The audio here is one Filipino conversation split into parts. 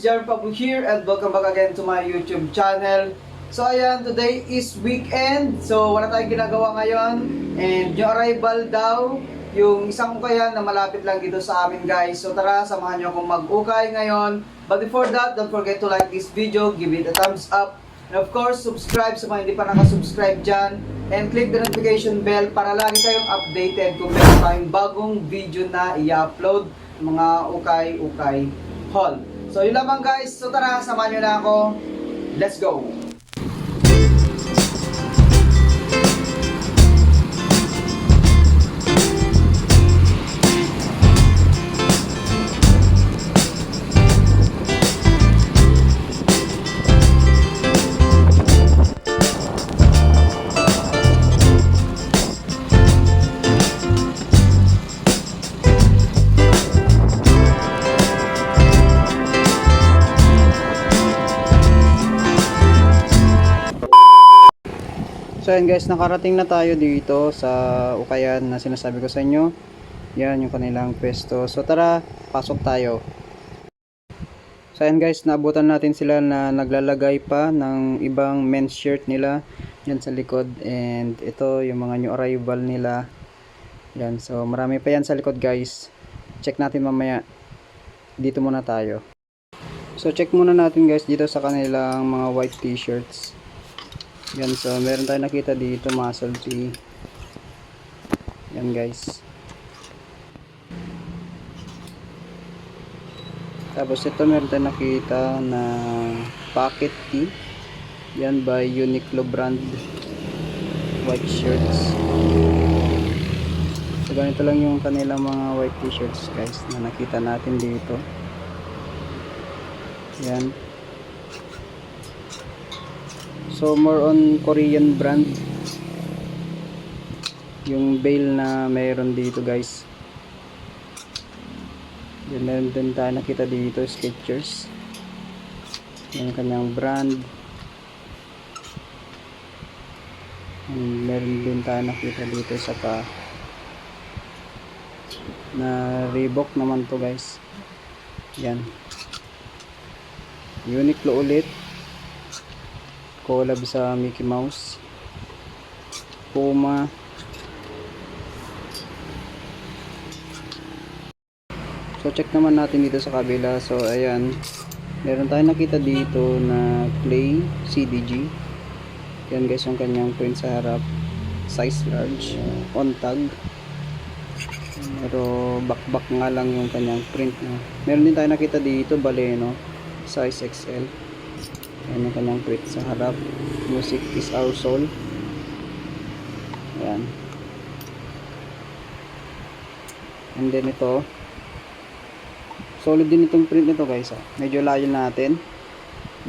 Jar Pabu here and welcome back again to my YouTube channel. So ayan, today is weekend. So wala tayong ginagawa ngayon. And yung arrival daw, yung isang ukayan na malapit lang dito sa amin guys. So tara, samahan nyo akong mag-ukay ngayon. But before that, don't forget to like this video, give it a thumbs up. And of course, subscribe sa mga hindi pa nakasubscribe dyan. And click the notification bell para lagi kayong updated kung meron tayong bagong video na i-upload. Mga ukay-ukay haul. So yun lamang guys. So tara, samahan nyo na ako. Let's go! So yan guys, nakarating na tayo dito sa ukayan na sinasabi ko sa inyo. Yan yung kanilang pwesto. So tara, pasok tayo. So yan guys, naabutan natin sila na naglalagay pa ng ibang men's shirt nila. Yan sa likod. And ito yung mga new arrival nila. Yan, so marami pa yan sa likod guys. Check natin mamaya. Dito muna tayo. So check muna natin guys dito sa kanilang mga white t-shirts. Yan, so meron tayong nakita dito, muscle tee. Yan guys. Tapos ito meron tayong nakita na pocket tee. Yan by Uniqlo brand white shirts. So ganito lang yung kanilang mga white t-shirts guys na nakita natin dito. Yan. So more on Korean brand yung bale na mayroon dito guys. Yan, meron din tayo nakita dito, Skechers. Yan kanyang brand. And meron din tayo nakita dito sa na Reebok naman to guys. Yan, Uniqlo ulit, collab sa Mickey Mouse, Puma. So check naman natin dito sa kabila. So ayan, meron tayong nakita dito na Play CDG. Yan guys yung kanyang print sa harap, size large, on tag. Pero back nga lang yung kanyang print na. Meron din tayo nakita dito Baleno, size XL. Ayan yung kanyang print sa harap, music is our soul. Ayan. And then ito, solid din itong print nito guys. Medyo layo natin.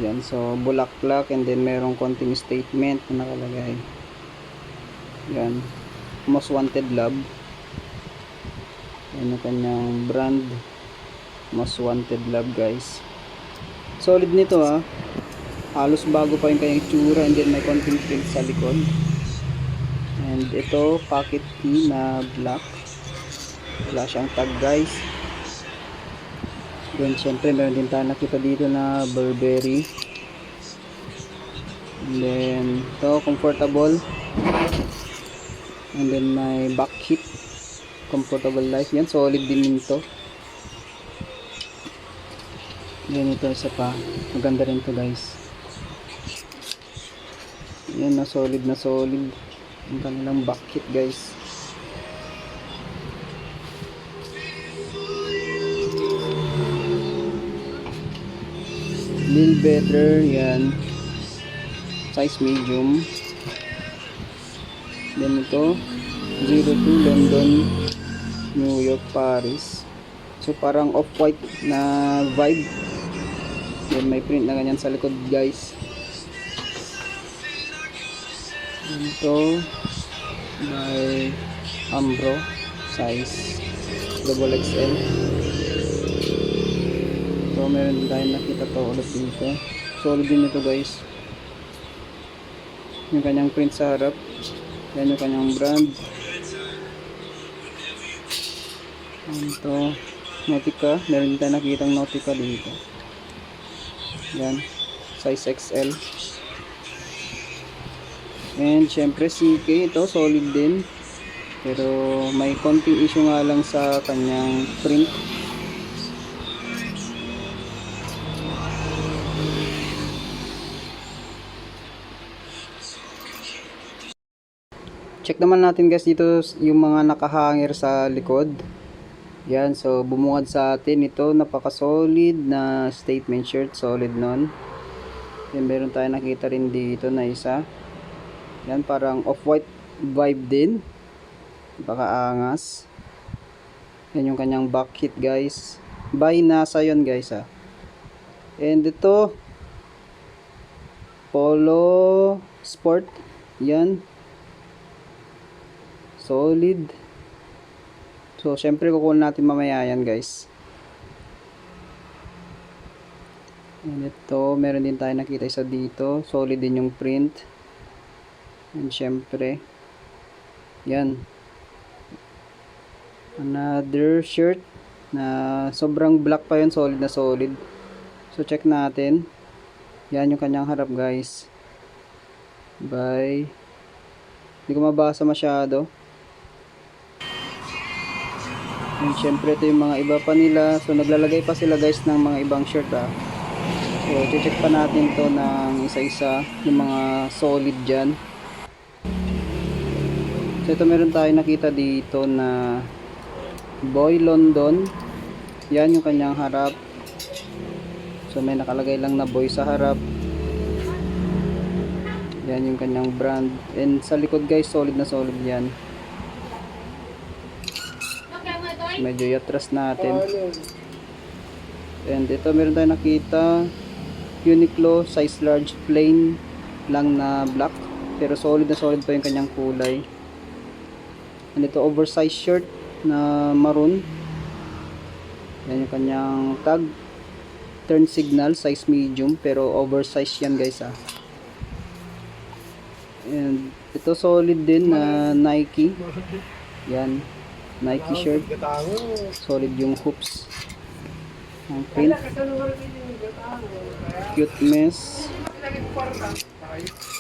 Ayan, so bulaklak and then merong konting statement na nakalagay. Ayan, most wanted love. Ayan yung kanyang brand, most wanted love guys. Solid nito halos bago pa yung kanyang itsura, and then may konting print sa likod. And ito pocket tee na black, wala siyang tag guys. Then syempre meron din tayo nakita dito na Burberry. And then ito comfortable, and then may back hit, comfortable life. Yan, solid din nito. Yan, ito isa pa, maganda rin to guys. Yan, na solid ang kanilang bucket guys. Little better. Yan, size medium. Then ito 02 London, New York, Paris. So parang off-white na vibe. Yan, may print na ganyan sa likod guys. Ito by Ambro, size XXL. So meron din tayo nakita to ulit dito. Solid din ito guys. Yung kanyang print sa harap. Yan yung kanyang brand. Ito Nautica, meron din tayo nakitang Nautica dito. Yan, size XL. And syempre CK ito, solid din. Pero may konting issue nga lang sa kanyang print. Check naman natin guys dito yung mga nakahangir sa likod. Yan, so bumungad sa atin ito, napaka solid na statement shirt, solid nun. Yan, meron tayo nakita rin dito na isa. Yan, parang off-white vibe din. Baka angas. Yan yung kanyang back hit guys. By NASA yun guys ha. And ito, Polo Sport. Yan. Solid. So, syempre kukunin natin mamaya yan guys. And ito, meron din tayo nakita isa dito. Solid din yung print. And syempre, yan. Another shirt na sobrang black pa yun. Solid na solid. So, check natin. Yan yung kanyang harap guys. Bye. Hindi ko mabasa masyado. And syempre ito yung mga iba pa nila. So naglalagay pa sila guys ng mga ibang shirt ha. So check pa natin to ng isa-isa. Yung mga solid dyan. So ito meron tayo nakita dito na Boy London. Yan yung kanyang harap. So may nakalagay lang na boy sa harap. Yan yung kanyang brand. And sa likod guys, solid na solid yan. Medyo i-atras natin. And ito meron tayo nakita Uniqlo size large plain lang na black. Pero solid na solid pa yung kanyang kulay. And ito oversized shirt na maroon. Yan yung kanyang tag. Turn signal size medium pero oversized yan guys ah. And ito solid din na Nike. Yan. Nike shirt. Solid yung hoops. Ang print. Cute mess.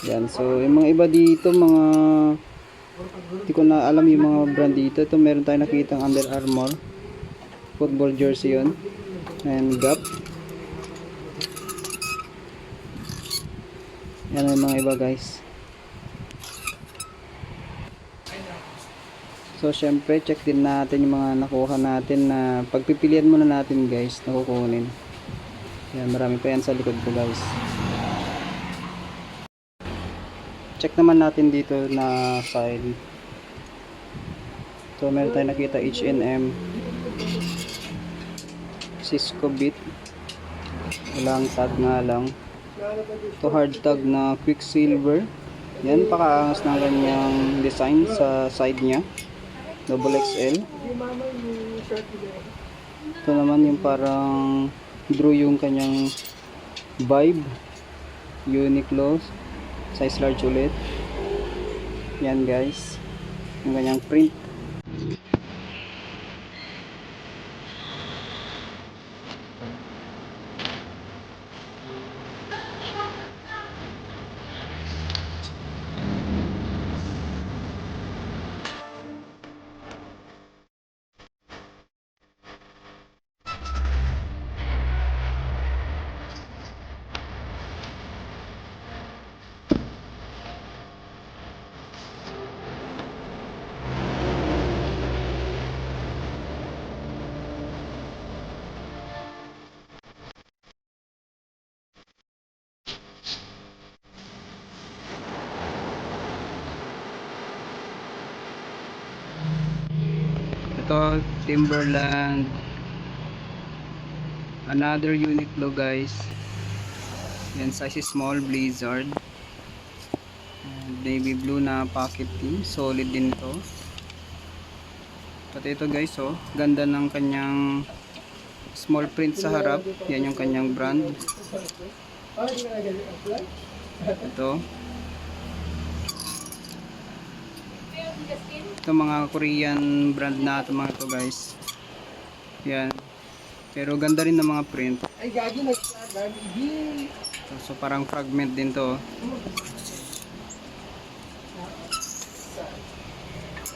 Yan. So, yung mga iba dito, mga hindi ko na alam yung mga brand dito. Ito meron tayo nakita ng Under Armour. Football jersey yun. And Gap. Yan yung mga iba guys. So, syempre, check din natin yung mga nakuha natin na pagpipilian muna natin guys na kukunin. Yan, marami pa yan sa likod ko guys. Check naman natin dito na side. So, meron tayo nakita H&M, Cisco Beat. Walang tag nga lang. Ito hard tag na Quicksilver. Yan, pakaangas ng kanyang design sa side niya. Double XL. Ito naman yung parang draw yung kanyang vibe. Uniqlo size large ulit. Yan guys. Yung kanyang print. Ito Timberland, another Uniqlo guys. Yan, size small, Blizzard. Navy blue na pocket tee, solid din ito. Pati ito guys, oh, ganda ng kanyang small print sa harap. Yan yung kanyang brand. Ito mga Korean brand na ito mga ito guys. Yan, Pero ganda rin ng mga print. Ay, gagi, nag-start. So parang fragment din to.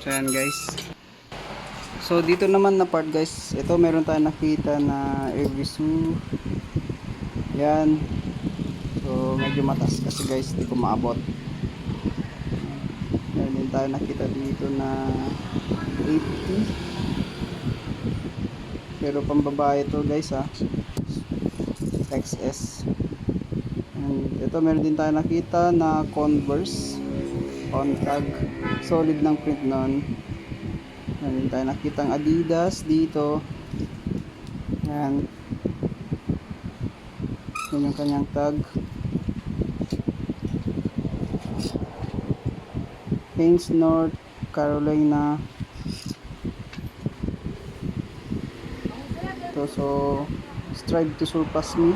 So yan guys. So dito naman na part guys, ito meron tayong nakita na Evisu. Yan. So medyo matas kasi guys, di ko maabot. Meron din tayo nakita dito na 80. Pero pambabae to guys ha. XS. And ito meron din tayo nakita na Converse on tag. Solid ng print nun. Meron tayo nakitang Adidas dito. Yan. Yan yung kanyang tag. Hanes, North Carolina. Ito, so Strive to Surpass Me.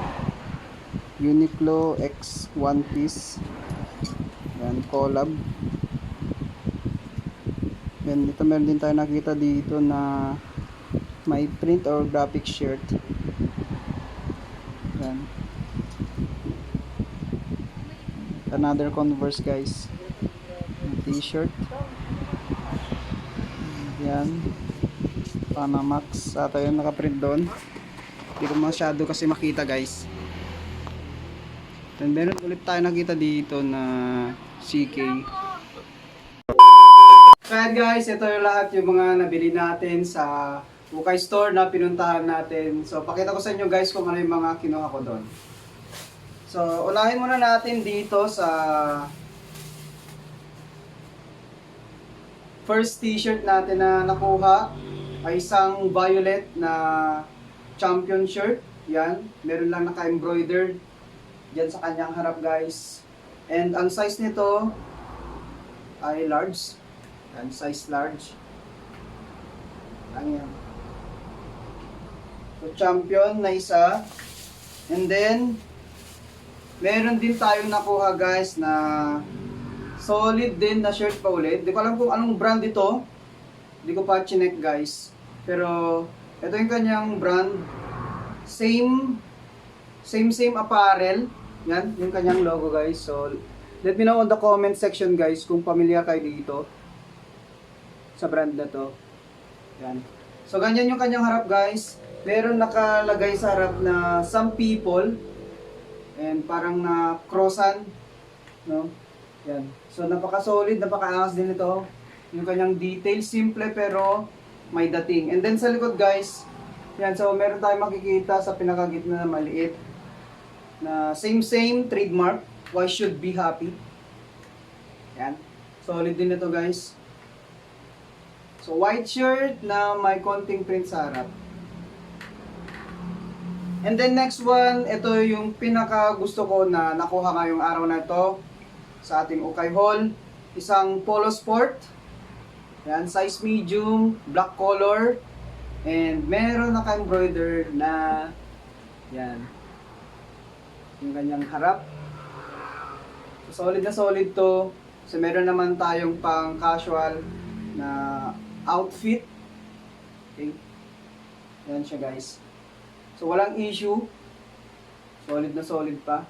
Uniqlo X One Piece. Yan, collab. Yan, ito meron din tayo nakita dito na may print or graphic shirt. Yan. Another Converse guys. T-shirt. Yan. Panamax. Ata yung nakaprint doon. Hindi ko masyado kasi makita guys. Then meron ulit tayo nakita dito na CK. Kaya guys, ito yung lahat yung mga nabili natin sa Ukay Store na pinuntahan natin. So pakita ko sa inyo guys kung ano yung mga kinuha ko doon. So unahin muna natin dito sa first t-shirt natin na nakuha ay isang violet na champion shirt. Yan, meron lang naka-embroidered dyan sa kanyang harap guys. And ang size nito ay large. Yan, size large. Yan. So, champion na isa. And then, meron din tayong nakuha guys na solid din na shirt pa ulit. Di ko alam kung anong brand ito. Di ko pa chinek guys. Pero, ito yung kanyang brand. Same apparel. Yan, yung kanyang logo guys. So, let me know on the comment section guys kung familiar kayo dito sa brand na to. Yan. So, ganyan yung kanyang harap guys. Meron nakalagay sa harap na some people. And parang na crossan. No? Yan. So, napaka-solid, napaka-angas din ito. Yung kanyang detail, simple pero may dating. And then sa likod guys, yan. So, meron tayong makikita sa pinakagitna na maliit. Na same trademark. Why should be happy. Yan. Solid din ito guys. So, white shirt na may konting print sa harap. And then next one, ito yung pinaka gusto ko na nakuha ngayong araw na ito sa ating Ukay Haul. Isang Polo Sport. Yan, size medium, black color. And meron naka-embroidered na yan. Yung kanyang harap. So, solid na solid to. So, meron naman tayong pang casual na outfit. Okay. Yan siya guys. So, walang issue. Solid na solid pa.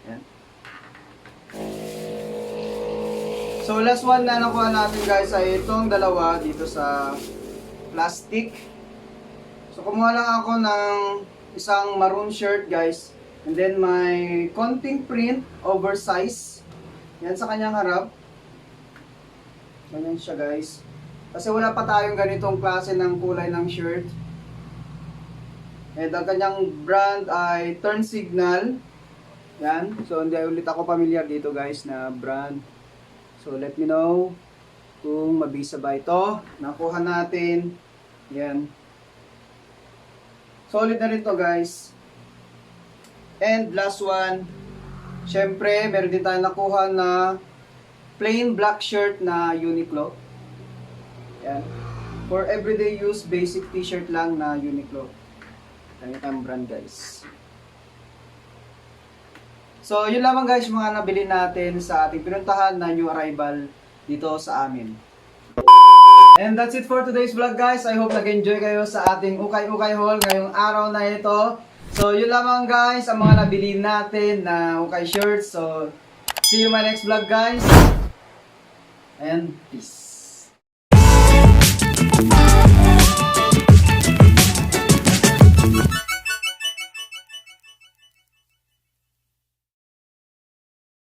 Yan. So, last one na nakuha natin guys ay itong dalawa dito sa plastic. So, kumuha lang ako ng isang maroon shirt guys. And then, may konting print, oversize. Yan sa kanyang harap. Ganyan siya guys. Kasi wala pa tayong ganitong klase ng kulay ng shirt. And ang kanyang brand ay Turn Signal. Yan. So hindi ulit ako familiar dito guys na brand. So let me know kung mabisa ba ito. Nakuha natin. Yan. Solid na rin to guys. And last one. Syempre, meron din tayong nakuha na plain black shirt na Uniqlo. Yan. For everyday use, basic t-shirt lang na Uniqlo. Ganito ang brand guys. So, yun lamang guys mga nabili natin sa ating pinuntahan na new arrival dito sa amin. And that's it for today's vlog guys. I hope nag-enjoy kayo sa ating ukay-ukay haul ngayong araw na ito. So yun lamang guys ang mga nabili natin na ukay shirts. So see you in my next vlog guys. And peace.